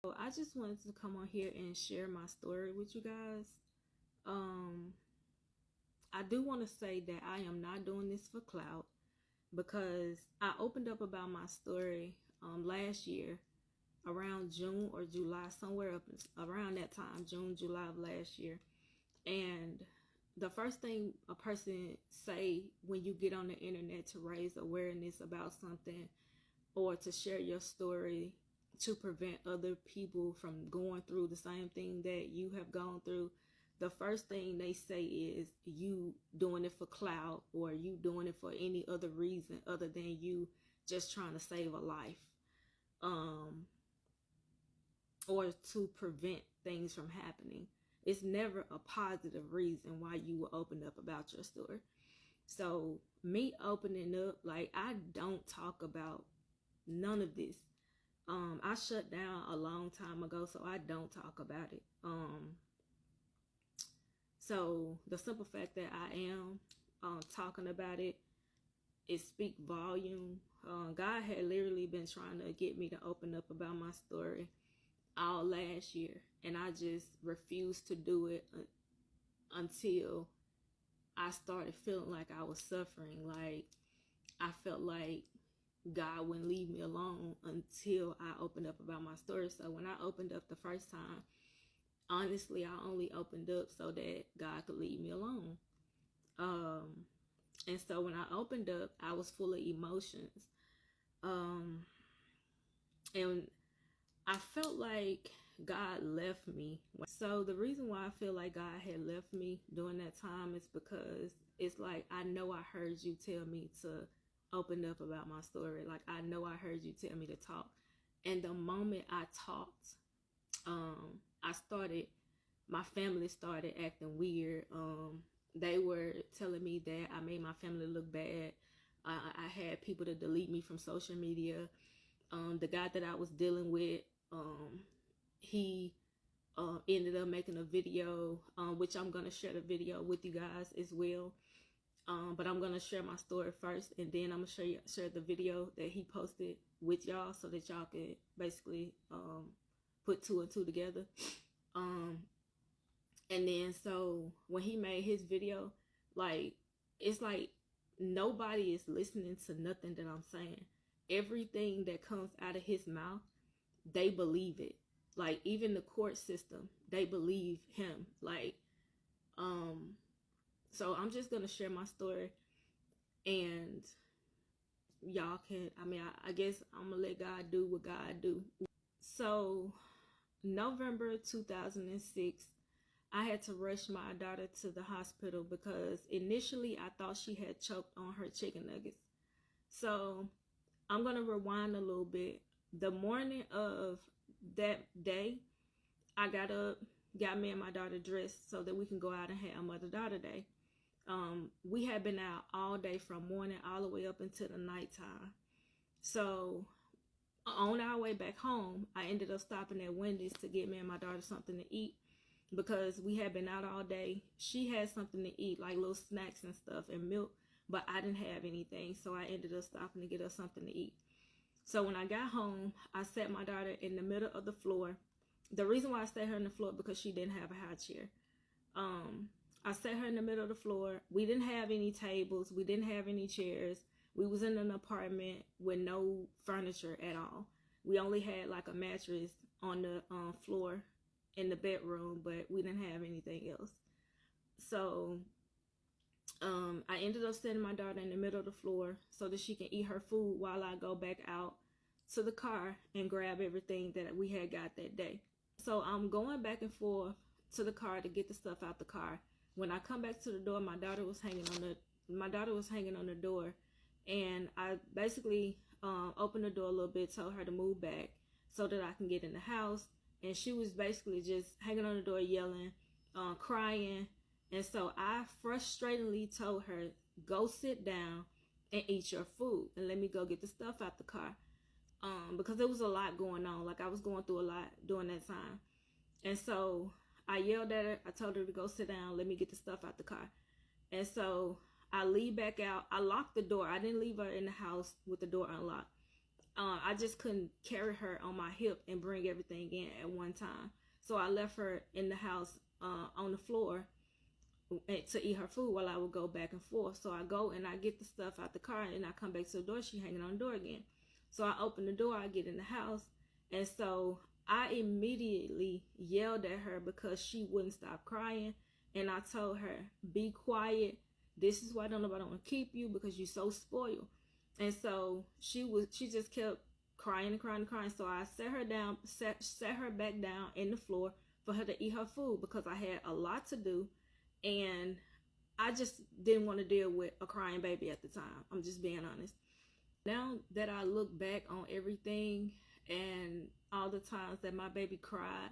So I just wanted to come on here and share my story with you guys. I do want to say that I am not doing this for clout, because I opened up about my story last year around June or July, somewhere up around that time, June, July of last year. And the first thing a person say when you get on the internet to raise awareness about something or to share your story to prevent other people from going through the same thing that you have gone through, the first thing they say is you doing it for clout, or you doing it for any other reason other than you just trying to save a life, or to prevent things from happening. It's never a positive reason why you will open up about your story. So me opening up, like, I don't talk about none of this. I shut down a long time ago, so I don't talk about it. So the simple fact that I am talking about it, it speak volume. God had literally been trying to get me to open up about my story all last year, and I just refused to do it until I started feeling like I was suffering. Like, I felt like God wouldn't leave me alone until I opened up about my story. So when I opened up the first time, honestly, I only opened up so that God could leave me alone. And so when I opened up, I was full of emotions. And I felt like God left me. So the reason why I feel like God had left me during that time is because it's like, I know I heard you tell me to open up about my story. Like, I know I heard you tell me to talk. And the moment I talked, my family started acting weird. They were telling me that I made my family look bad. I had people to delete me from social media. The guy that I was dealing with, he ended up making a video, which I'm going to share the video with you guys as well. But I'm going to share my story first, and then I'm going to share the video that he posted with y'all so that y'all could basically put two and two together. And then so when he made his video, like, it's like nobody is listening to nothing that I'm saying. Everything that comes out of his mouth, they believe it. Like, even the court system, they believe him. Like, so I'm just gonna share my story, and y'all can, I guess I'm gonna let God do what God do. So November 2006, I had to rush my daughter to the hospital because initially I thought she had choked on her chicken nuggets. So I'm going to rewind a little bit. The morning of that day, I got up, got me and my daughter dressed so that we can go out and have Mother-Daughter Day. We had been out all day from morning all the way up until the nighttime. So on our way back home, I ended up stopping at Wendy's to get me and my daughter something to eat, because we had been out all day. She had something to eat, like little snacks and stuff and milk, but I didn't have anything, so I ended up stopping to get her something to eat. So when I got home, I sat my daughter in the middle of the floor. The reason why I sat her in the floor, because she didn't have a high chair. I sat her in the middle of the floor. We didn't have any tables. We didn't have any chairs. We was in an apartment with no furniture at all. We only had like a mattress on the floor in the bedroom, but we didn't have anything else. So I ended up setting my daughter in the middle of the floor so that she can eat her food while I go back out to the car and grab everything that we had got that day. So I'm going back and forth to the car to get the stuff out the car. When I come back to the door, my daughter was hanging on the door, and I basically opened the door a little bit, told her to move back so that I can get in the house. And she was basically just hanging on the door, yelling, crying. And so I frustratingly told her, go sit down and eat your food and let me go get the stuff out the car. Because there was a lot going on. Like, I was going through a lot during that time. And so I yelled at her. I told her to go sit down, let me get the stuff out the car. And so I leave back out. I locked the door. I didn't leave her in the house with the door unlocked. I just couldn't carry her on my hip and bring everything in at one time. So I left her in the house on the floor to eat her food while I would go back and forth. So I go and I get the stuff out the car and I come back to the door. She hanging on the door again. So I open the door, I get in the house, and so I immediately yelled at her because she wouldn't stop crying. And I told her, be quiet. This is why nobody want to keep you, because you're so spoiled. And so she just kept crying and crying and crying. So I set her down, set her back down in the floor for her to eat her food, because I had a lot to do. And I just didn't want to deal with a crying baby at the time. I'm just being honest. Now that I look back on everything and all the times that my baby cried,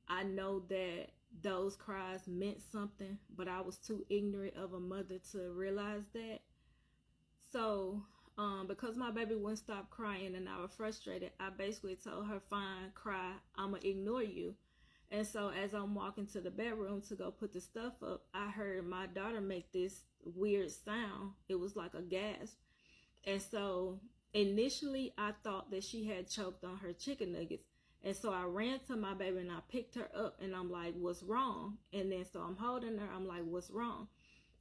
I know that those cries meant something, but I was too ignorant of a mother to realize that. So, because my baby wouldn't stop crying and I was frustrated, I basically told her, fine, cry, I'ma ignore you. And so as I'm walking to the bedroom to go put the stuff up, I heard my daughter make this weird sound. It was like a gasp. And so initially I thought that she had choked on her chicken nuggets. And so I ran to my baby and I picked her up and I'm like, what's wrong? And then so I'm holding her, I'm like, what's wrong?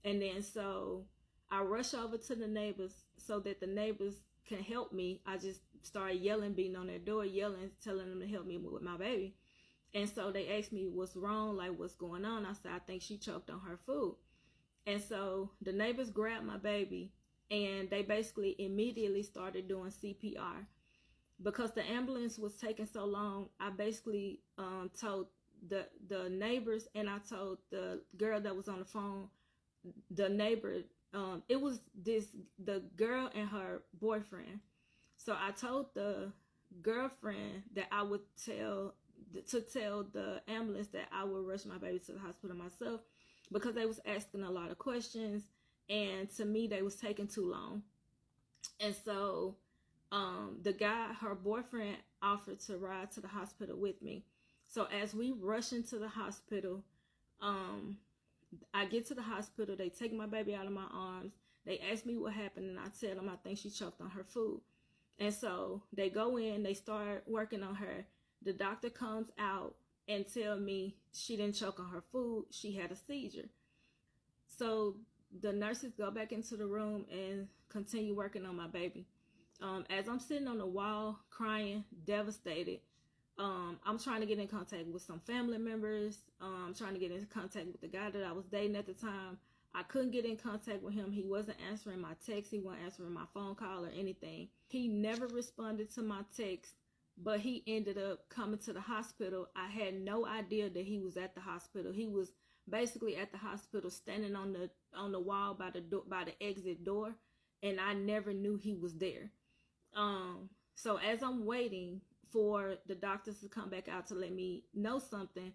And then so I rush over to the neighbors so that the neighbors can help me. I just started yelling, beating on their door, yelling, telling them to help me with my baby. And so they asked me what's wrong, like what's going on. I said, I think she choked on her food. And so the neighbors grabbed my baby and they basically immediately started doing CPR. Because the ambulance was taking so long, I basically told the neighbors, and I told the girl that was on the phone, the neighbor, it was the girl and her boyfriend. So I told the girlfriend that I would tell the ambulance that I would rush my baby to the hospital myself, because they was asking a lot of questions, and to me they was taking too long. And so the guy, her boyfriend, offered to ride to the hospital with me. So as we rush into the hospital, I get to the hospital, they take my baby out of my arms, they ask me what happened, and I tell them I think she choked on her food. And so they go in, they start working on her. The doctor comes out and tell me she didn't choke on her food, she had a seizure. So the nurses go back into the room and continue working on my baby. As I'm sitting on the wall crying, devastated, I'm trying to get in contact with some family members. I'm trying to get in contact with the guy that I was dating at the time. I couldn't get in contact with him. He wasn't answering my text. He wasn't answering my phone call or anything. He never responded to my text, but he ended up coming to the hospital. I had no idea that he was at the hospital. He was basically at the hospital, standing on the wall by the exit door, and I never knew he was there. So as I'm waiting for the doctors to come back out to let me know something,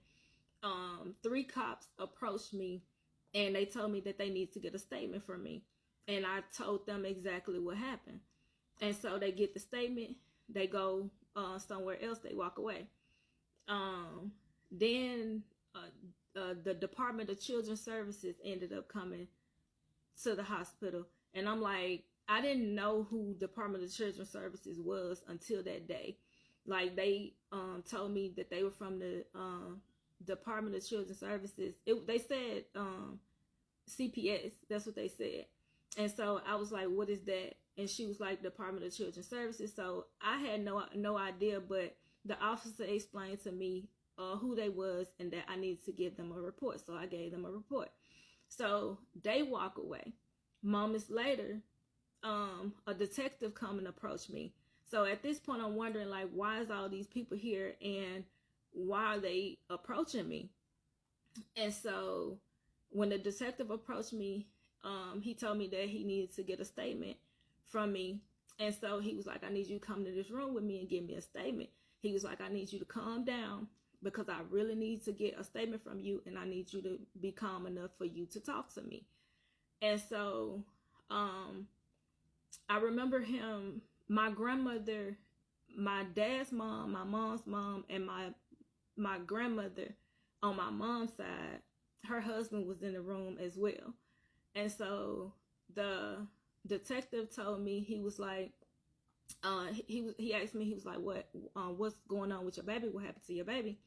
3 cops approached me and they told me that they need to get a statement from me. And I told them exactly what happened. And so they get the statement, they go somewhere else, they walk away. Then the Department of Children's Services ended up coming to the hospital. And I'm like, I didn't know who Department of Children's Services was until that day. Like, they told me that they were from the Department of Children's Services. They said CPS. That's what they said. And so I was like, what is that? And she was like, Department of Children's Services. So I had no idea, but the officer explained to me who they was and that I needed to give them a report. So I gave them a report. So they walk away. Moments later, a detective come and approach me. So at this point, I'm wondering, like, why is all these people here and why are they approaching me? And so when the detective approached me, he told me that he needed to get a statement from me. And so he was like, I need you to come to this room with me and give me a statement. He was like, I need you to calm down because I really need to get a statement from you, and I need you to be calm enough for you to talk to me. And so I remember him, my grandmother, my dad's mom, my mom's mom, and my grandmother on my mom's side, her husband was in the room as well. And so the detective told me, he was like, he asked me, he was like, what's going on with your baby? What happened to your baby?